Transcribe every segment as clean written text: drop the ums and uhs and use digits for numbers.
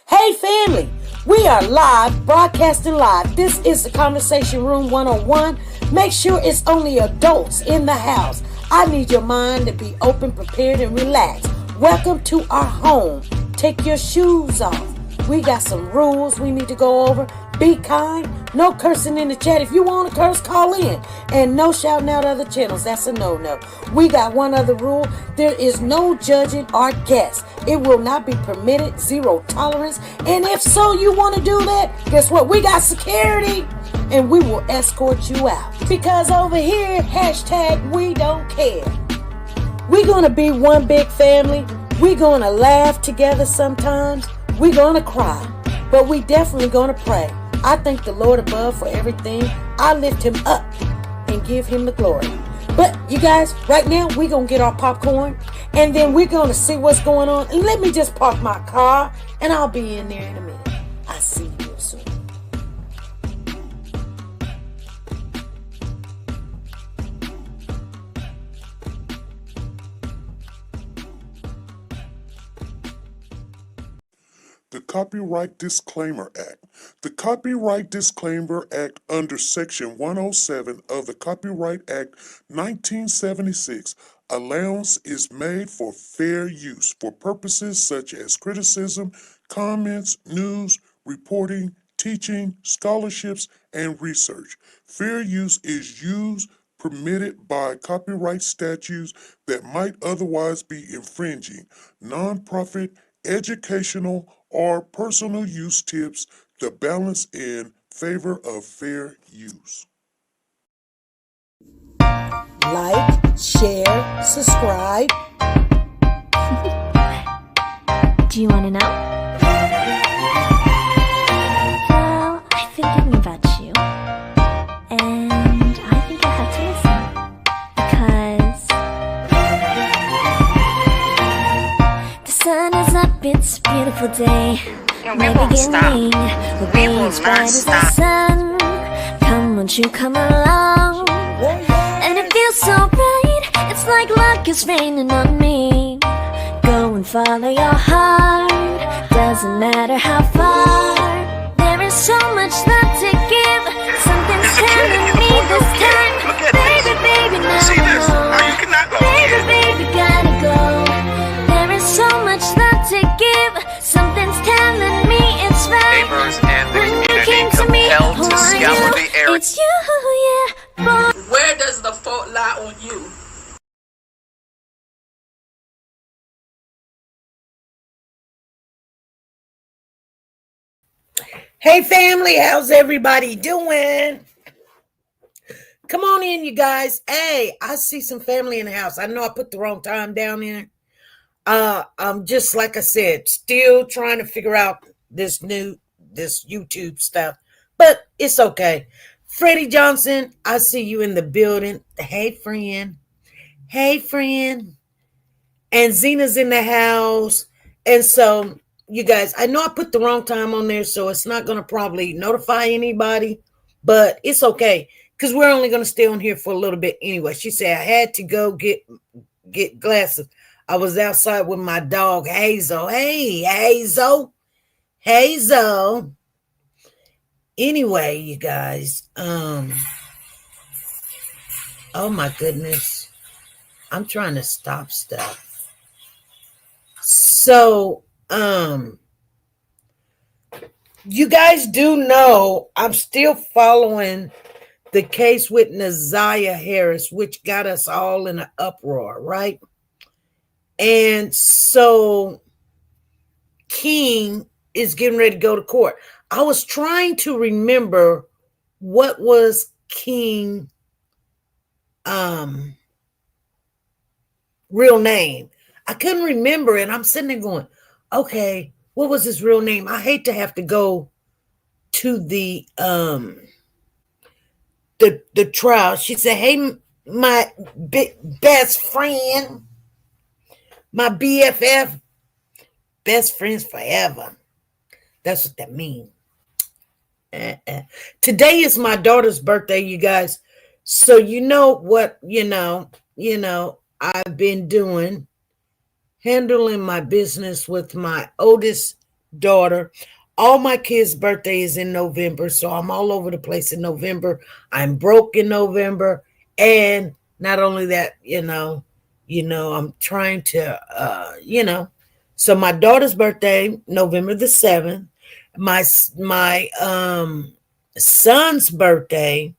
Hey family, we are live, broadcasting live. This is the Conversation Room 101. Make sure it's only adults in the house. I need your mind to be open, prepared, and relaxed. Welcome to our home. Take your shoes off. We got some rules we need to go over. Be kind. No cursing in the chat. If you want to curse, call in. And no shouting out other channels. That's a no-no. We got one other rule. There is no judging our guests. It will not be permitted. Zero tolerance. And if so, you want to do that, guess what? We got security. And we will escort you out. Because over here, hashtag we don't care. We're going to be one big family. We're going to laugh together sometimes. We're going to cry. But we definitely going to pray. I thank the Lord above for everything. I lift him up and give him the glory. But you guys, right now, we're going to get our popcorn. And then we're going to see what's going on. And let me just park my car. And I'll be in there in a minute. I'll see you real soon. The Copyright Disclaimer Act. The Copyright Disclaimer Act under Section 107 of the Copyright Act 1976, allowance is made for fair use for purposes such as criticism, comments, news, reporting, teaching, scholarships, and research. Fair use is used permitted by copyright statutes that might otherwise be infringing. Nonprofit, educational, or personal use tips the balance in favor of fair use. Like, share, subscribe. Do you want to know? Well, I've been thinking about you, and I think I have to listen, because the sun is up, it's a beautiful day. My beginning will be as bright as the sun. Come, won't you come along? And it feels so right, it's like luck is raining on me. Go and follow your heart, doesn't matter how far. There is so much love to give, something's telling me this time. Baby, baby, now baby, baby, gotta go. There is so much love to give, something's telling me it's right. Neighbors and the When you community came to me, compelled who to are scour you? the area. It's you, yeah, boy. Where does the fault lie on you? Hey family, how's everybody doing? Come on in, you guys. Hey, I see some family in the house. I know I put the wrong time down there. I'm just like I said, still trying to figure out this YouTube stuff, but it's okay. Freddie Johnson, I see you in the building. Hey, friend. Hey, friend. And Zena's in the house. And so, you guys, I know I put the wrong time on there, so it's not going to probably notify anybody, but it's okay because we're only going to stay on here for a little bit anyway. She said I had to go get glasses. I was outside with my dog, Hazel. Hey, Hazel. Hazel. Anyway, you guys, oh my goodness. I'm trying to stop stuff. So, you guys do know I'm still following the case with Naziah Harris, which got us all in an uproar, right? And so King is getting ready to go to court. I was trying to remember what was King real name. I couldn't remember it. I'm sitting there going, okay, what was his real name? I hate to have to go to the trial. She said, hey, my best friend, my BFF, best friends forever. That's what that means. Today is my daughter's birthday, you guys. So you know what, I've been doing, handling my business with my oldest daughter. All my kids' birthday is in November, so I'm all over the place in November. I'm broke in November, and not only that, I'm trying to, So my daughter's birthday, November the 7th. My son's birthday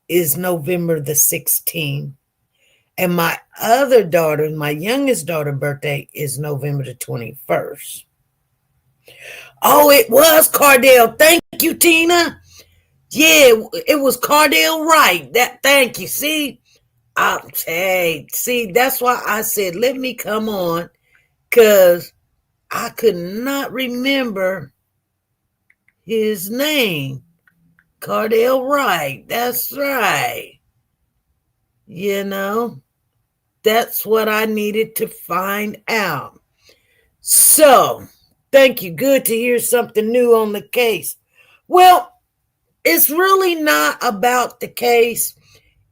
is November the 16th. And my other daughter, my youngest daughter birthday is November the 21st. Oh, it was Cardell. Thank you, Tina. Yeah, it was Cardell Wright. Thank you. See, that's why I said, let me come on, because I could not remember his name. Cardell Wright. That's right. That's what I needed to find out. So, thank you. Good to hear something new on the case. Well, it's really not about the case.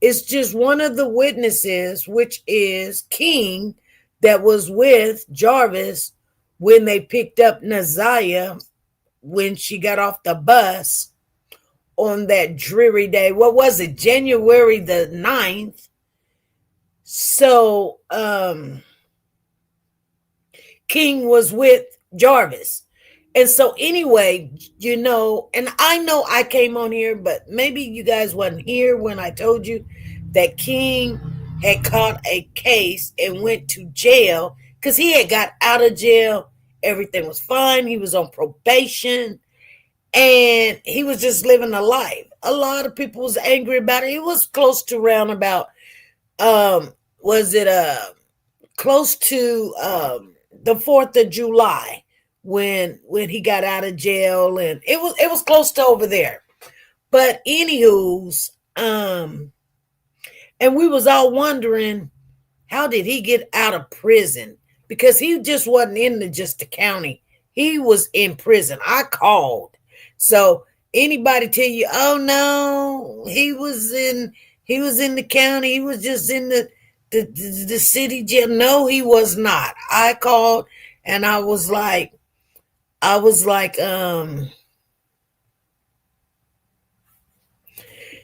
It's just one of the witnesses, which is King, that was with Jarvis when they picked up Naziah when she got off the bus on that dreary day. What was it? January the 9th. So, King was with Jarvis. And so anyway, and I know I came on here, but maybe you guys wasn't here when I told you that King had caught a case and went to jail because he had got out of jail. Everything was fine. He was on probation and he was just living a life. A lot of people was angry about it. It was close to around about, close to the 4th of July when he got out of jail, and it was close to over there. But anywho's, and we was all wondering, how did he get out of prison? Because he just wasn't in just the county. He was in prison. I called. So anybody tell you, oh no, he was in the county, he was just in the city jail. No, he was not. I called and I was like,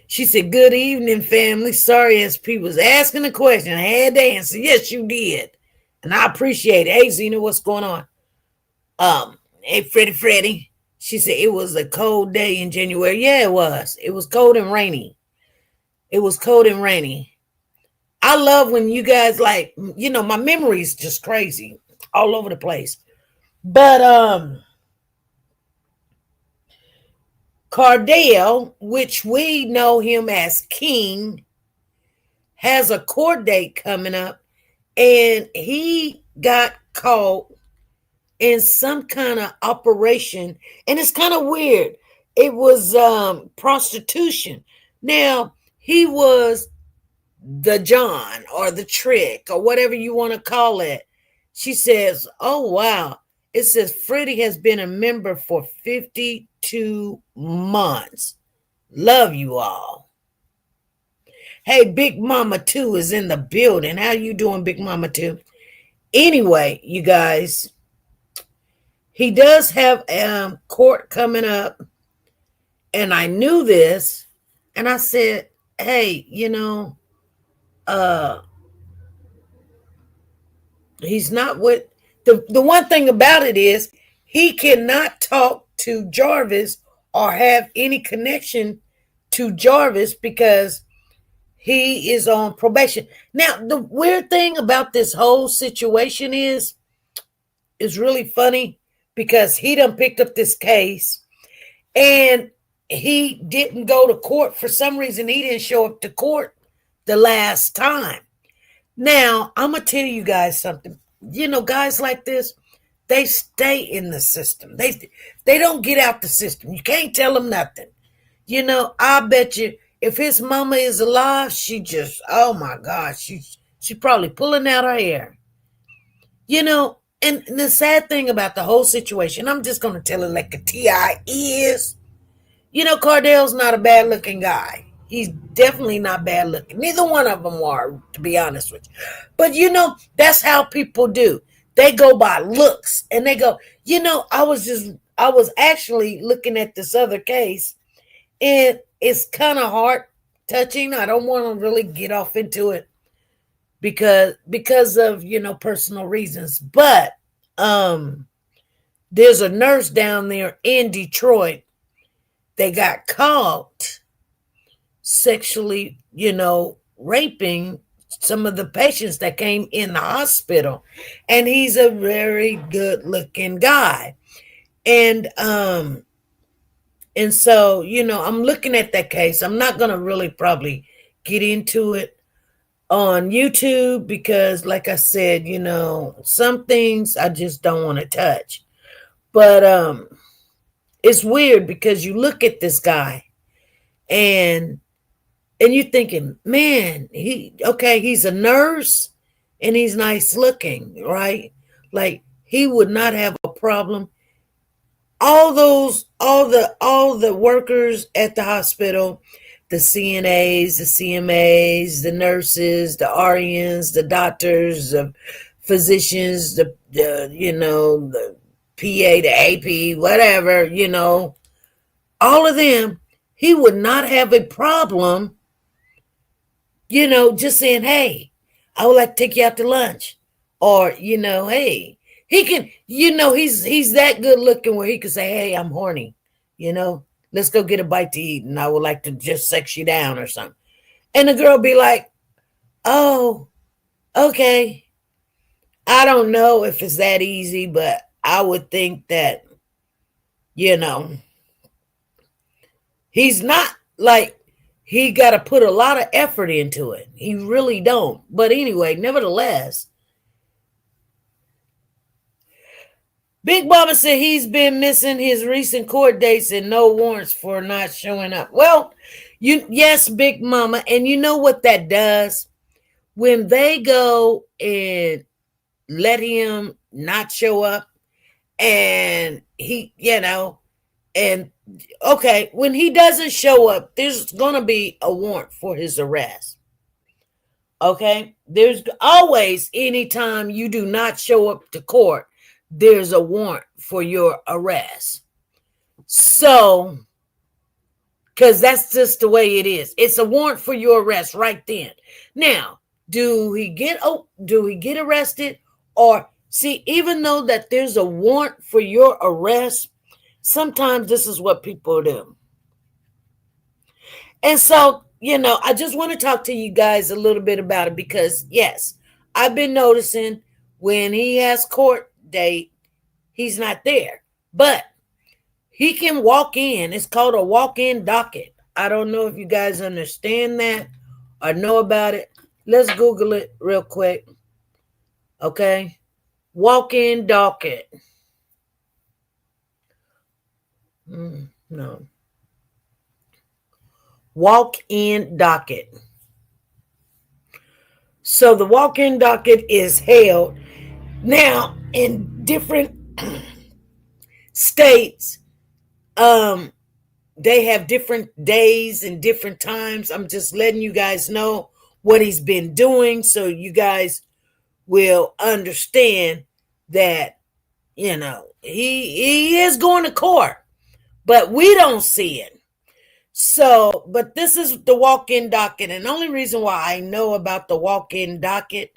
she said, good evening, family. Sorry, SP was asking a question. I had to answer. Yes, you did. And I appreciate it. Hey, Zena, what's going on? Hey, Freddie. She said it was a cold day in January. Yeah, it was. It was cold and rainy. I love when you guys my memory is just crazy all over the place. But Cardell, which we know him as King, has a court date coming up, and he got caught in some kind of operation, and it's kind of weird. It was prostitution. Now, he was the John or the trick or whatever you want to call it. She says, oh, wow. It says Freddie has been a member for 52 months. Love you all. Hey, Big Mama 2 is in the building. How you doing, Big Mama 2? Anyway, you guys, he does have court coming up. And I knew this. And I said, hey, he's not with the one thing about it is he cannot talk to Jarvis or have any connection to Jarvis because he is on probation. Now, the weird thing about this whole situation is really funny because he done picked up this case and he didn't go to court. For some reason, he didn't show up to court the last time. Now, I'm going to tell you guys something. Guys like this, they stay in the system. They don't get out the system. You can't tell them nothing. I bet you if his mama is alive, she just, oh my gosh, she's probably pulling out her hair. And the sad thing about the whole situation, I'm just going to tell it like a TI is, Cardell's not a bad looking guy. He's definitely not bad looking. Neither one of them are, to be honest with you. But that's how people do. they go by looks, and they go, I was actually looking at this other case, and it's kind of heart touching. I don't want to really get off into it because of personal reasons, but there's a nurse down there in Detroit. They got caught sexually, raping some of the patients that came in the hospital. And he's a very good looking guy. And so, I'm looking at that case. I'm not going to really probably get into it on YouTube because, like I said, some things I just don't want to touch. But it's weird because you look at this guy and you're thinking, man, he's a nurse and he's nice looking, right? Like he would not have a problem. All the workers at the hospital, the CNAs, the CMAs, the nurses, the RNs, the doctors, the physicians, the PA, the AP, whatever, all of them, he would not have a problem, just saying, hey, I would like to take you out to lunch. Or, hey, he can, he's that good looking where he could say, hey, I'm horny, let's go get a bite to eat and I would like to just sex you down or something. And the girl be like, oh, okay. I don't know if it's that easy, but I would think that, he's not like he got to put a lot of effort into it. He really don't. But anyway, nevertheless, Big Mama said he's been missing his recent court dates and no warrants for not showing up. Well, yes, Big Mama. And you know what that does? When they go and let him not show up and he, and okay, when he doesn't show up, there's going to be a warrant for his arrest. Okay? There's always, anytime you do not show up to court, there's a warrant for your arrest. So, because that's just the way it is. It's a warrant for your arrest right then. Now, do he get arrested? Or, see, even though that there's a warrant for your arrest, sometimes this is what people do. And so, I just want to talk to you guys a little bit about it because, yes, I've been noticing when he has court date, he's not there. But he can walk in. It's called a walk-in docket. I don't know if you guys understand that or know about it. Let's Google it real quick. Okay? Walk-in docket. No. Walk-in docket. So the walk-in docket is held now in different states. They have different days and different times. I'm just letting you guys know what he's been doing so you guys will understand that, he is going to court, but we don't see it. So, but this is the walk-in docket. And the only reason why I know about the walk-in docket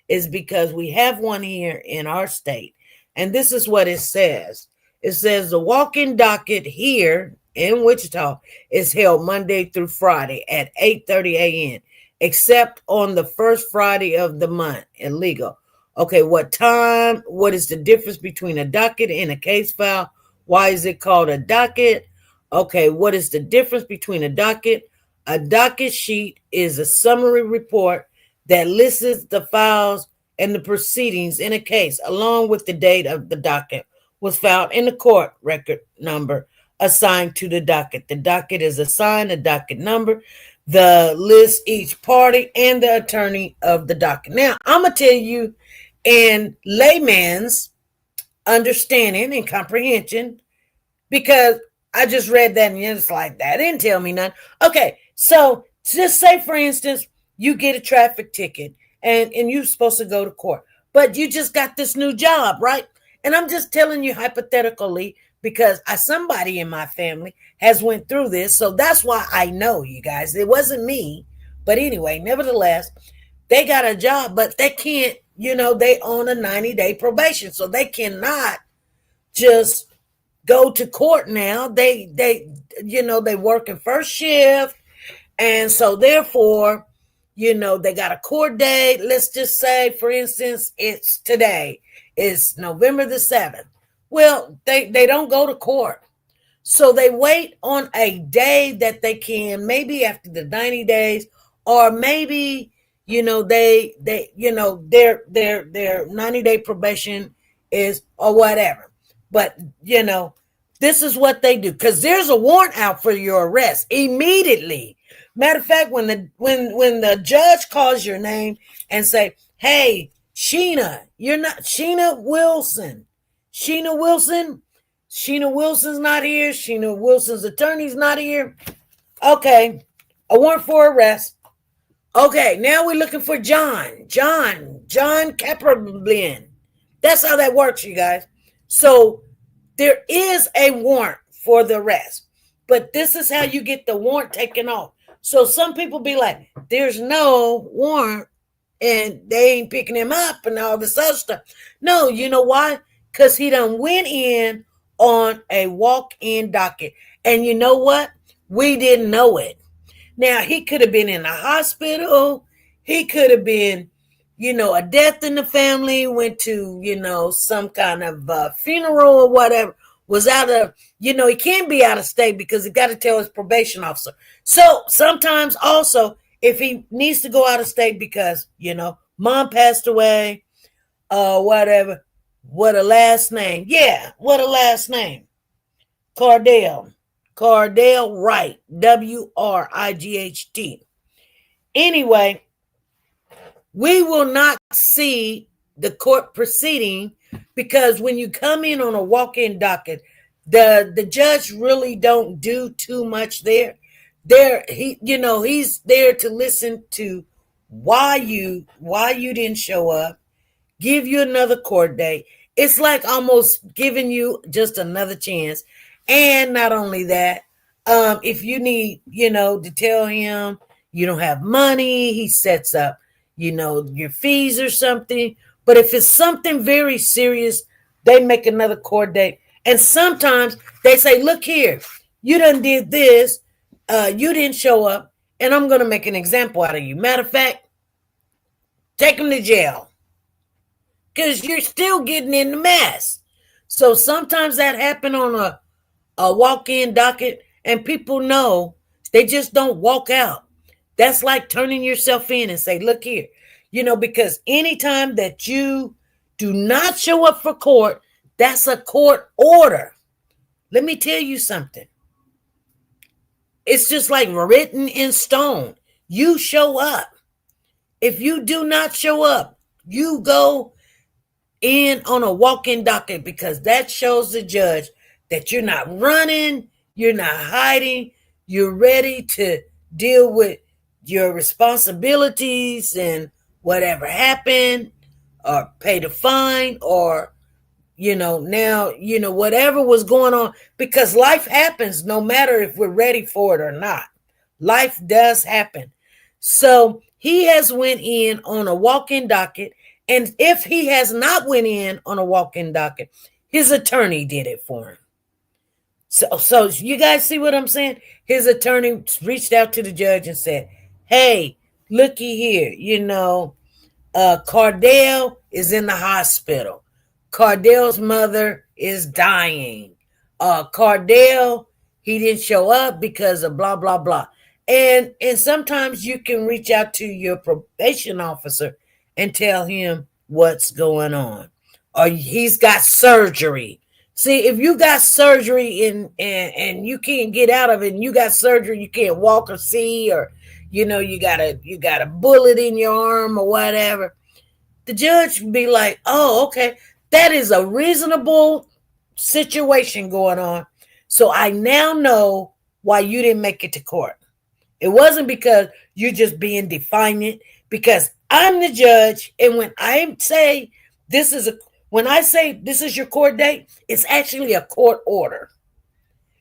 is because we have one here in our state. And this is what it says. It says the walk-in docket here in Wichita is held Monday through Friday at 8:30 a.m., except on the first Friday of the month. Illegal. Okay, what time? What is the difference between a docket and a case file? Why is it called a docket? Okay, what is the difference between a docket? A docket sheet is a summary report that lists the files and the proceedings in a case, along with the date of the docket was filed in the court record number assigned to the docket. The docket is assigned a docket number, the list each party, and the attorney of the docket. Now, I'm going to tell you in layman's understanding and comprehension, because I just read that and it's like, that didn't tell me nothing. Okay, so just say, for instance, you get a traffic ticket and you're supposed to go to court. but you just got this new job, right? And I'm just telling you hypothetically because somebody in my family has went through this, so that's why I know, you guys. It wasn't me, but anyway, nevertheless, they got a job, but they can't, they on a 90-day probation, so they cannot just go to court now. They work in first shift, and so therefore, they got a court date. Let's just say, for instance, it's today. It's November the 7th. Well, they don't go to court. So they wait on a day that they can, maybe after the 90 days, or maybe, their 90-day probation is, or whatever. But, this is what they do, because there's a warrant out for your arrest immediately. Matter of fact, when the judge calls your name and say, hey, Sheena, you're not Sheena Wilson. Sheena Wilson's not here. Sheena Wilson's attorney's not here. Okay, a warrant for arrest. Okay, now we're looking for John Caperblin. That's how that works, you guys. So there is a warrant for the arrest, but this is how you get the warrant taken off. So some people be like, there's no warrant and they ain't picking him up and all this other stuff. No, you know why? Because he done went in on a walk-in docket. And you know what? We didn't know it. Now, he could have been in the hospital. He could have been, a death in the family, went to, some kind of funeral or whatever, was out of, he can't be out of state because he got to tell his probation officer. So sometimes also, if he needs to go out of state because, mom passed away, whatever, what a last name. Yeah, what a last name. Cardale Wright, Wright. Anyway, we will not see the court proceeding because when you come in on a walk-in docket, the judge really don't do too much there. He's there to listen to why you didn't show up, give you another court date. It's like almost giving you just another chance. And not only that, if you need, to tell him you don't have money, he sets up, your fees or something. But if it's something very serious, they make another court date. And sometimes they say, look here, you done did this. You didn't show up, and I'm going to make an example out of you. Matter of fact, take him to jail because you're still getting in the mess. So sometimes that happen on a walk-in docket, and people know they just don't walk out. That's like turning yourself in and say, look here, because anytime that you do not show up for court, that's a court order. Let me tell you something. It's just like written in stone. You show up. If you do not show up, you go in on a walk-in docket because that shows the judge that you're not running, you're not hiding, you're ready to deal with your responsibilities and whatever happened, or pay the fine, or now, whatever was going on, because life happens no matter if we're ready for it or not. Life does happen. So he has went in on a walk-in docket. And if he has not went in on a walk-in docket, his attorney did it for him. So you guys see what I'm saying? His attorney reached out to the judge and said, hey, looky here, Cardale is in the hospital. Cardale's mother is dying. Cardale, he didn't show up because of blah, blah, blah. And sometimes you can reach out to your probation officer and tell him what's going on. Or he's got surgery. See, if you got surgery and you can't get out of it, and you got surgery, you can't walk or see, or you got a bullet in your arm or whatever, the judge would be like, oh, okay, that is a reasonable situation going on. So I now know why you didn't make it to court. It wasn't because you're just being defiant, because I'm the judge. And when I say When I say this is your court date, it's actually a court order.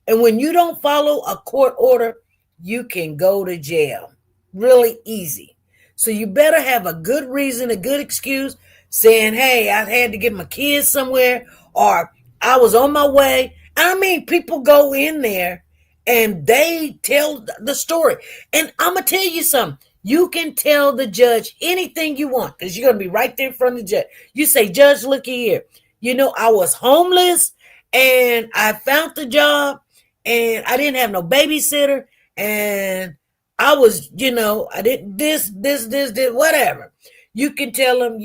And when you don't follow a court order, you can go to jail. Really easy. So you better have a good reason, a good excuse saying, hey, I had to get my kids somewhere, or I was on my way. I mean, people go in there and they tell the story. And I'm going to tell you something. You can tell the judge anything you want because you're going to be right there in front of the judge. You say, Judge, looky here. You know, I was homeless and I found the job and I didn't have no babysitter and I was, I didn't this, whatever. You can tell him,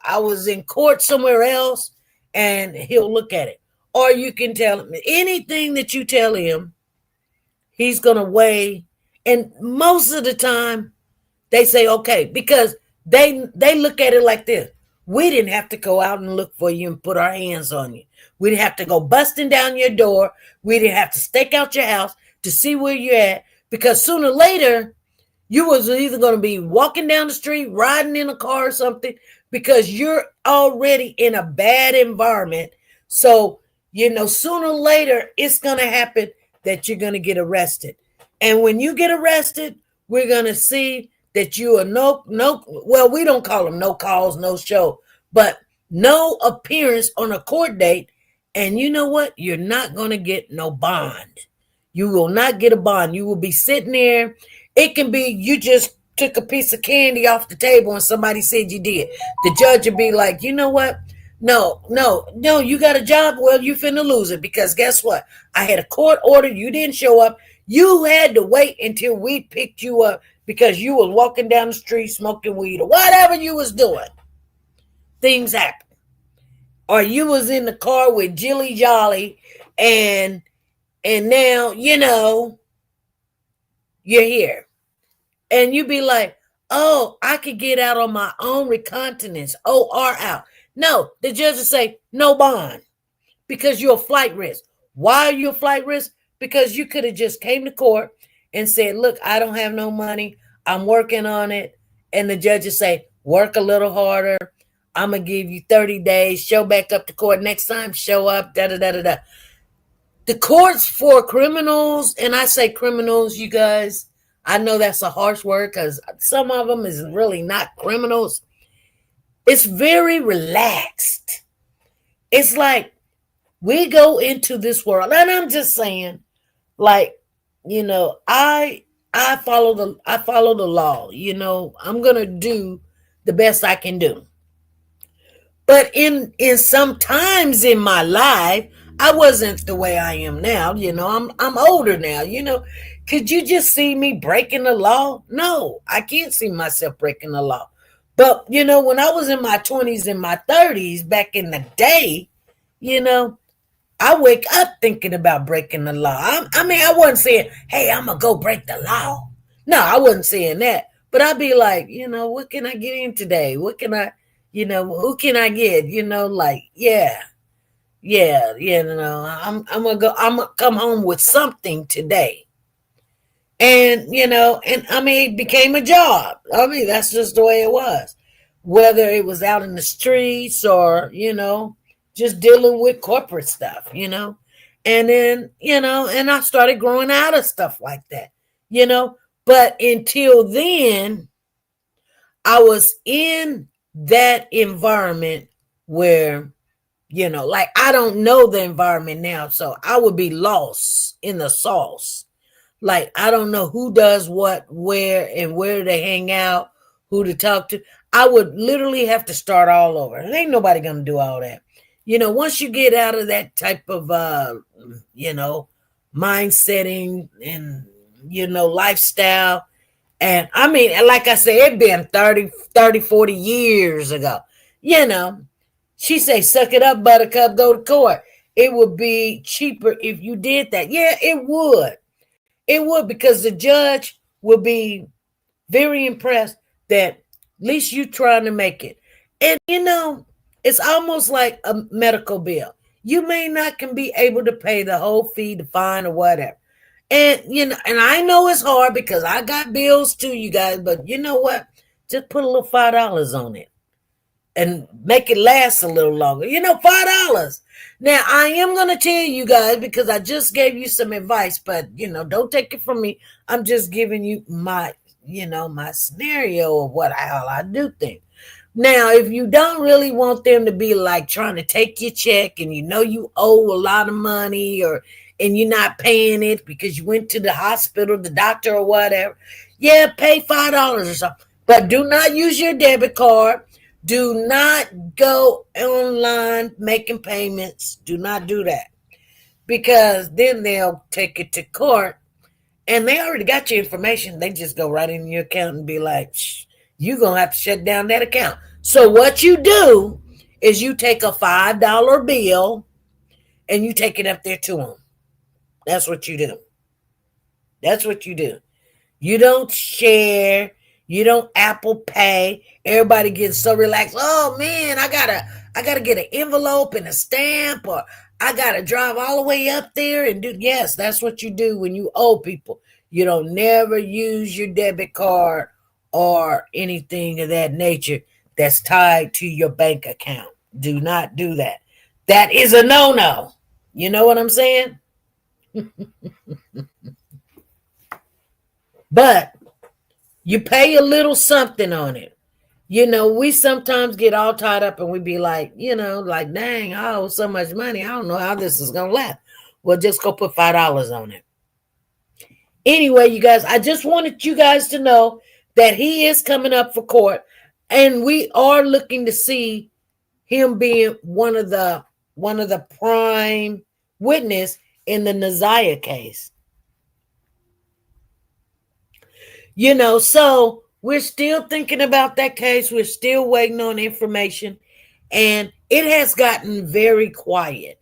I was in court somewhere else and he'll look at it. Or you can tell him anything that you tell him, he's going to weigh. And most of the time, they say, okay, because they look at it like this. We didn't have to go out and look for you and put our hands on you. We didn't have to go busting down your door. We didn't have to stake out your house to see where you're at. Because sooner or later, you was either going to be walking down the street, riding in a car or something, because you're already in a bad environment. So, sooner or later, it's going to happen that you're going to get arrested. And when you get arrested, we're going to see that you are well, we don't call them no calls, no show, but no appearance on a court date. And you know what? You're not going to get no bond. You will not get a bond. You will be sitting there. It can be you just took a piece of candy off the table and somebody said you did. The judge would be like, you know what? No, you got a job. Well, you finna lose it because guess what? I had a court order. You didn't show up. You had to wait until we picked you up because you was walking down the street smoking weed or whatever you was doing. Things happen. Or you was in the car with Jilly Jolly and now, you're here. And you be like, oh, I could get out on my own recognizance, OR out. No, the judge will say, no bond because you're a flight risk. Why are you a flight risk? Because you could have just came to court and said, look, I don't have no money. I'm working on it. And the judge will say, work a little harder. I'm going to give you 30 days. Show back up to court next time. Show up, da-da-da-da-da. The courts for criminals, and I say criminals, you guys, I know that's a harsh word because some of them is really not criminals. It's very relaxed. It's like we go into this world, and I'm just saying, like, I follow the law. I'm gonna do the best I can do. But in some times in my life, I wasn't the way I am now. I'm older now. Could you just see me breaking the law? No, I can't see myself breaking the law. But, when I was in my 20s and my 30s back in the day, I wake up thinking about breaking the law. I wasn't saying, hey, I'm going to go break the law. No, I wasn't saying that. But I'd be like, what can I get in today? What can I, who can I get? I'm going to come home with something today. And, it became a job. That's just the way it was. Whether it was out in the streets or, just dealing with corporate stuff, And then, and I started growing out of stuff like that, But until then, I was in that environment where, like I don't know the environment now. So I would be lost in the sauce. Like, I don't know who does what, where, and where they hang out, who to talk to. I would literally have to start all over. And ain't nobody going to do all that. Once you get out of that type of, mind setting and, lifestyle. And like I said, it been 30, 40 years ago. She say, suck it up, buttercup, go to court. It would be cheaper if you did that. Yeah, it would. It would, because the judge would be very impressed that at least you trying to make it. And, it's almost like a medical bill. You may not can be able to pay the whole fee, the fine, or whatever. And, and I know it's hard because I got bills too, you guys. But you know what? Just put a little $5 on it. and make it last a little longer. $5. Now I am gonna tell you guys, because I just gave you some advice, but don't take it from me. I'm just giving you my my scenario of what how I do things. Now, if you don't really want them to be like trying to take your check and you owe a lot of money, and you're not paying it because you went to the hospital, the doctor, or whatever, yeah, pay $5 or something. But do not use your debit card. Do not go online making payments. Do not do that, because then they'll take it to court, and they already got your information. They just go right in your account and be like, you're going to have to shut down that account. So what you do is you take a $5 bill and you take it up there to them. That's what you do. That's what you do. You don't share. You don't Apple Pay. Everybody gets so relaxed. Oh man, I gotta get an envelope and a stamp, or I gotta drive all the way up there and do. Yes, that's what you do when you owe people. You don't never use your debit card or anything of that nature that's tied to your bank account. Do not do that. That is a no-no. You know what I'm saying? But you pay a little something on it. We sometimes get all tied up and we be like, like, dang, I owe so much money. I don't know how this is going to last. Well, just go put $5 on it. Anyway, you guys, I just wanted you guys to know that he is coming up for court, and we are looking to see him being one of the prime witness in the Naziah case. So we're still thinking about that case. We're still waiting on information, and it has gotten very quiet.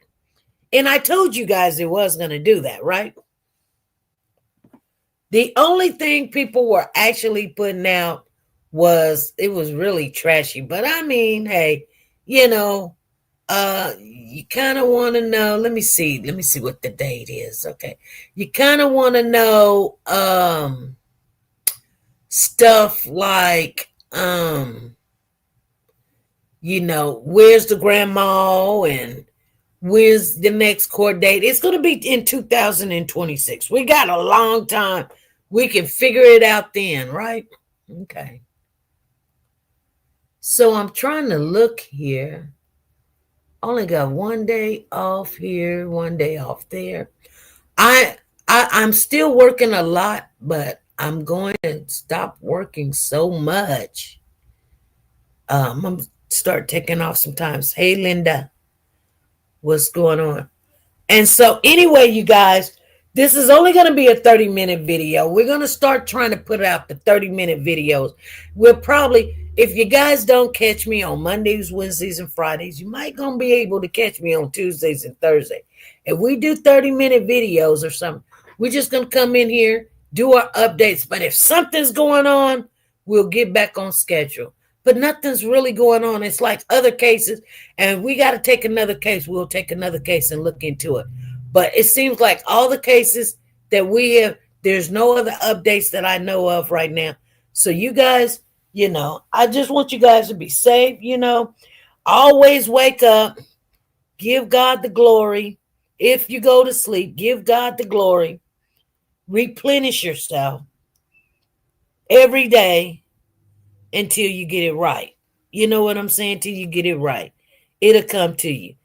And I told you guys it was going to do that, right? The only thing people were actually putting out was it was really trashy. But I mean, hey, you kind of want to know. Let me see what the date is. Okay. You kind of want to know stuff like where's the grandma and when's the next court date. It's going to be in 2026. We got a long time. We can figure it out then, right? Okay. So I'm trying to look here. Only got one day off here, one day off there. I'm still working a lot, but I'm going to stop working so much. I'm going to start taking off sometimes. Hey, Linda, what's going on? And so anyway, you guys, this is only going to be a 30-minute video. We're going to start trying to put out the 30-minute videos. We'll probably, if you guys don't catch me on Mondays, Wednesdays, and Fridays, you might going to be able to catch me on Tuesdays and Thursdays. If we do 30-minute videos or something, we're just going to come in here, do our updates. But if something's going on, we'll get back on schedule. But nothing's really going on. It's like other cases, and we got to take another case. We'll take another case and look into it. But it seems like all the cases that we have, there's no other updates that I know of right now. So you guys, I just want you guys to be safe, Always wake up. Give God the glory. If you go to sleep, give God the glory. Replenish yourself every day until you get it right. You know what I'm saying? Till you get it right. It'll come to you.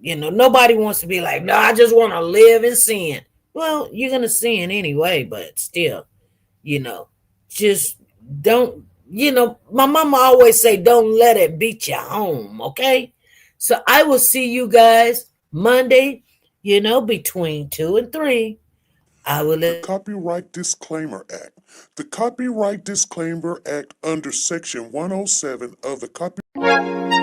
Nobody wants to be like, no, I just want to live in sin. Well, you're going to sin anyway, but still, just don't, my mama always say, don't let it beat you home. Okay. So I will see you guys Monday, between 2 and 3. The Copyright Disclaimer Act. The Copyright Disclaimer Act under Section 107 of the Copyright